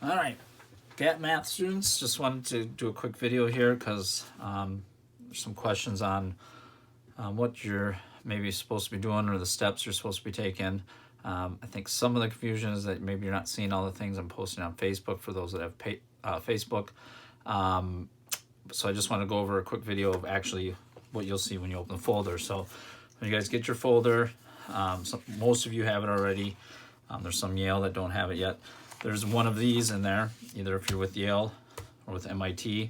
All right, GAT math students, just wanted to do a quick video here because there's some questions on what you're maybe supposed to be doing or the steps you're supposed to be taking. I think some of the confusion is that maybe you're not seeing all the things I'm posting on Facebook for those that have Facebook. So I just want to go over a quick video of actually what you'll see when you open the folder. So when you guys get your folder, most of you have it already. There's some Yale that don't have it yet. There's one of these in there, either if you're with Yale or with MIT.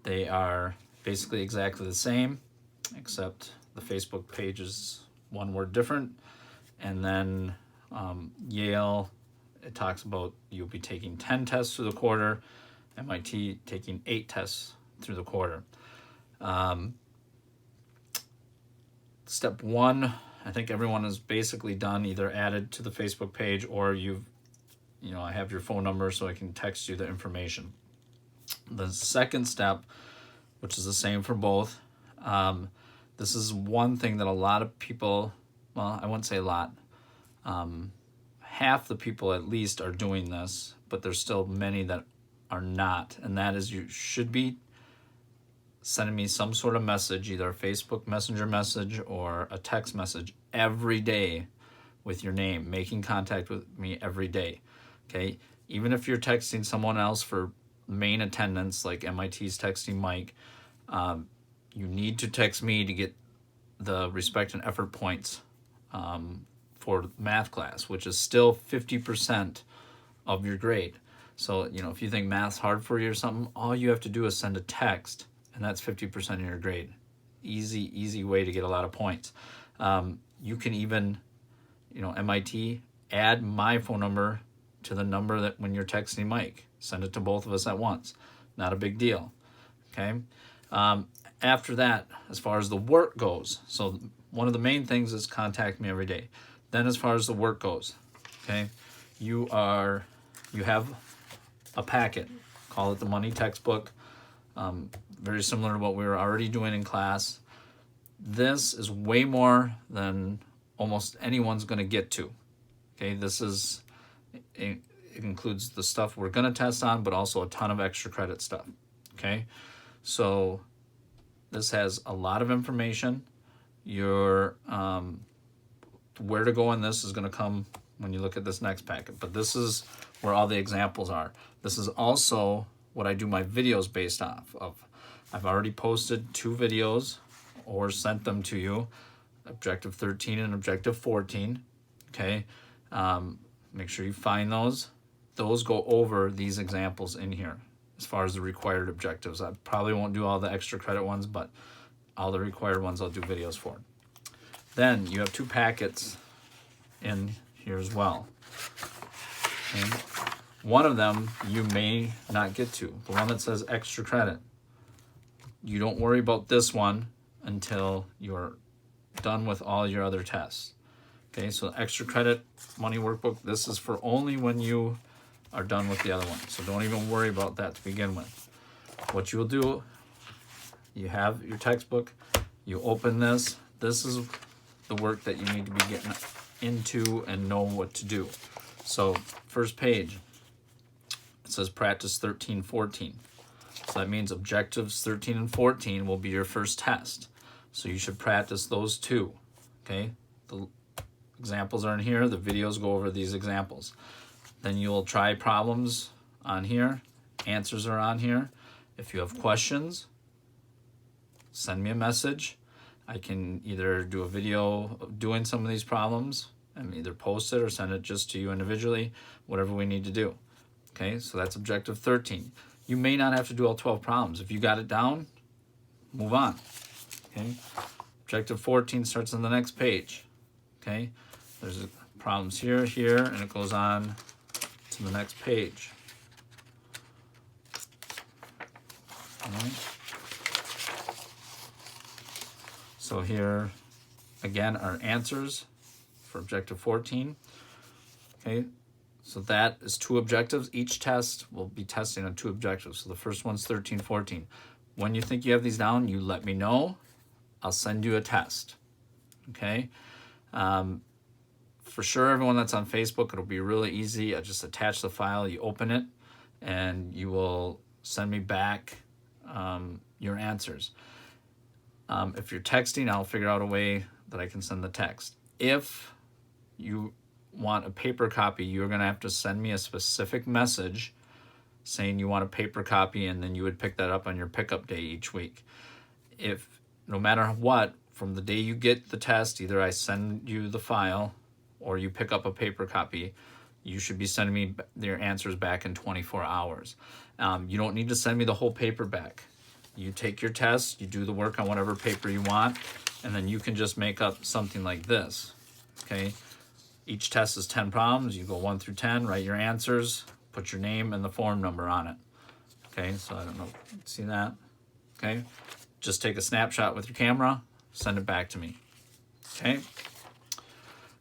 They are basically exactly the same, except the Facebook page is one word different. And then Yale, it talks about you'll be taking 10 tests through the quarter, MIT taking 8 tests through the quarter. Step 1, I think everyone is basically done, either added to the Facebook page or I have your phone number so I can text you the information. The second step, which is the same for both, this is one thing that a lot of people, well, I wouldn't say a lot, half the people at least are doing this, but there's still many that are not, and that is you should be sending me some sort of message, either a Facebook Messenger message or a text message every day with your name, making contact with me every day. Okay, even if you're texting someone else for main attendance, like MIT's texting Mike, you need to text me to get the respect and effort points for math class, which is still 50% of your grade. So, if you think math's hard for you or something, all you have to do is send a text, and that's 50% of your grade. Easy way to get a lot of points. You can even, MIT, add my phone number to the number that when you're texting Mike, send it to both of us at once. Not a big deal. Okay. After that, as far as the work goes, so one of the main things is contact me every day. Then as far as the work goes, okay, you have a packet, call it the money textbook, very similar to what we were already doing in class. This is way more than almost anyone's going to get to. Okay, it includes the stuff we're going to test on, but also a ton of extra credit stuff. Okay, so this has a lot of information. Your where to go in this is going to come when you look at this next packet, but this is where all the examples are. This is also what I do my videos based off of. I've already posted 2 videos or sent them to you, Objective 13 and Objective 14. Okay, make sure you find those. Those go over these examples in here as far as the required objectives. I probably won't do all the extra credit ones, but all the required ones I'll do videos for. Then you have 2 packets in here as well. Okay. One of them you may not get to, the one that says extra credit. You don't worry about this one until you're done with all your other tests. Okay, so extra credit money workbook, this is for only when you are done with the other one. So don't even worry about that to begin with. What you will do, you have your textbook, you open this. This is the work that you need to be getting into and know what to do. So first page, it says practice 13-14. So that means objectives 13 and 14 will be your first test. So you should practice those 2. Okay, the examples are in here. The videos go over these examples. Then you'll try problems on here. Answers are on here. If you have questions, send me a message. I can either do a video of doing some of these problems and either post it or send it just to you individually, whatever we need to do. Okay, so that's Objective 13. You may not have to do all 12 problems. If you got it down, move on. Okay, Objective 14 starts on the next page. Okay, there's problems here, and it goes on to the next page. All right. So here, again, are answers for Objective 14. Okay, so that is 2 objectives. Each test will be testing on 2 objectives. So the first one's 13-14. When you think you have these down, you let me know. I'll send you a test. Okay. For sure, everyone that's on Facebook, it'll be really easy. I just attach the file, you open it, and you will send me back your answers. If you're texting, I'll figure out a way that I can send the text. If you want a paper copy, you're going to have to send me a specific message saying you want a paper copy, and then you would pick that up on your pickup day each week. If no matter what, from the day you get the test, either I send you the file or you pick up a paper copy, you should be sending me your answers back in 24 hours. You don't need to send me the whole paper back. You take your test, you do the work on whatever paper you want, and then you can just make up something like this, okay? Each test is 10 problems. You go 1 through 10, write your answers, put your name and the form number on it. Okay, so I don't know, see that? Okay, just take a snapshot with your camera, send it back to me. Okay,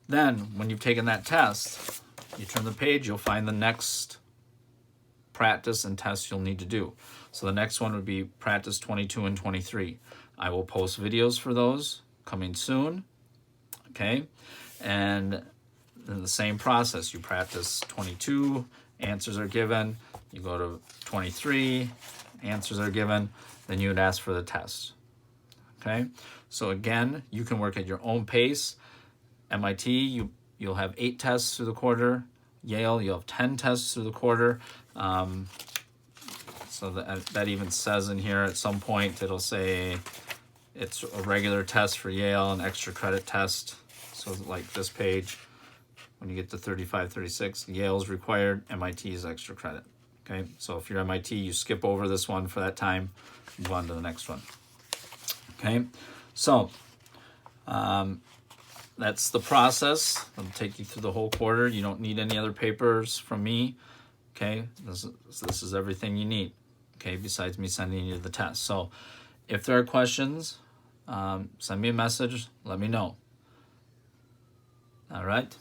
then when you've taken that test, you turn the page, you'll find the next practice and test you'll need to do. So the next one would be practice 22 and 23. I will post videos for those coming soon. Okay, and then the same process, you practice 22, answers are given, you go to 23, answers are given, then you would ask for the test. Okay, so again, you can work at your own pace. MIT, you'll have 8 tests through the quarter. Yale, you'll have 10 tests through the quarter. So that even says in here at some point, it'll say it's a regular test for Yale, an extra credit test. So like this page, when you get to 35, 36, Yale's required, MIT is extra credit. Okay, so if you're MIT, you skip over this one for that time, move on to the next one. Okay, so that's the process. I'll take you through the whole quarter. You don't need any other papers from me. Okay, this is everything you need. Okay, besides me sending you the test. So if there are questions, send me a message, let me know. All right.